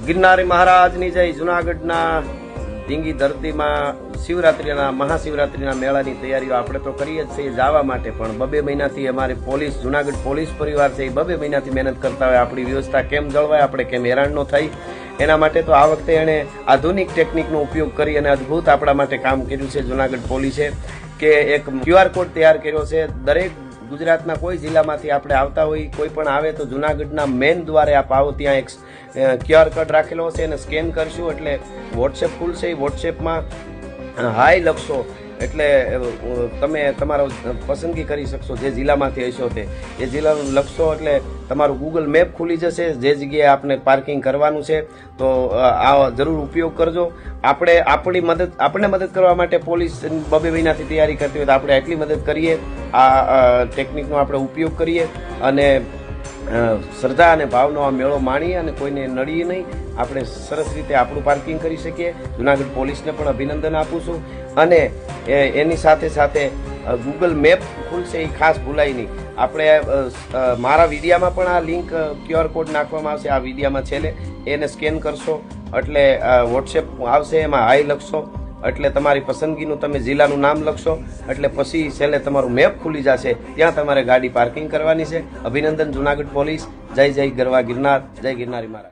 गिरनारी महाराजनी जय। जूनागढ़ना ढींगी धरतीमां शिवरात्रिना महाशिवरात्रिना मेळानी तैयारीओ आपणे तो करीए ज छीए जवा माटे, पण 2 महीनाथी अमारी पोलीस जूनागढ़ पोलीस परिवार छे 2 महीनाथी मेहनत करता होय आपणी व्यवस्था केम जळवाय, आपणे केम हैरान न थाय एना माटे तो आ वखते एणे आधुनिक टेक्निकनो उपयोग करी अने अद्भुत आपणा माटे काम कर्युं छे। जूनागढ़ पोलीसे के एक क्यूआर कोड तैयार कर्यो छे। दरेक गुजरातना कोई जिल्लामांथी आपणे आवता होय, कोई पण आवे तो जूनागढ़ना मेन द्वारे आप आवो त्यां एक क्यूआर कोड राखेलो हशे अने स्केन करशो એટલે વોટ્સએપ ખુલશે। વોટ્સએપમાં હાય લખશો એટલે તમે તમારો પસંદગી કરી શકશો, જે જિલ્લામાંથી હશો તે એ જિલ્લાનું લખશો એટલે તમારું ગૂગલ મેપ ખુલી જશે, જે જગ્યાએ આપણે પાર્કિંગ કરવાનું છે। તો આ જરૂર ઉપયોગ કરજો। આપણને મદદ કરવા માટે પોલીસ 2 મહિનાથી તૈયારી કરતી હોય તો આપણે આટલી મદદ કરીએ, આ ટેકનિકનો આપણે ઉપયોગ કરીએ અને શ્રદ્ધા અને ભાવનો આ મેળો માણીએ અને કોઈને નડીએ નહીં, આપણે સરસ રીતે આપણું પાર્કિંગ કરી શકીએ। જૂનાગઢ પોલીસને પણ અભિનંદન આપું છું અને એની સાથે સાથે ગૂગલ મેપ ખુલશે એ ખાસ ભૂલાય નહીં। આપણે મારા વિડીયામાં પણ આ લિંક ક્યુઆર કોડ નાખવામાં આવશે, આ વિડીયામાં છેલ્લે એને સ્કેન કરશો એટલે વોટ્સએપ આવશે, એમાં હાય લખશો એટલે તમારી પસંદગીનું તમે જિલ્લાનું નામ લખશો એટલે પછી છેલ્લે તમારું મેપ ખુલી જશે, ત્યાં તમારે ગાડી પાર્કિંગ કરવાની છે। અભિનંદન જૂનાગઢ પોલીસ। જય જય ગરવા ગિરનાર, જય ગિરનારી મહારાજ।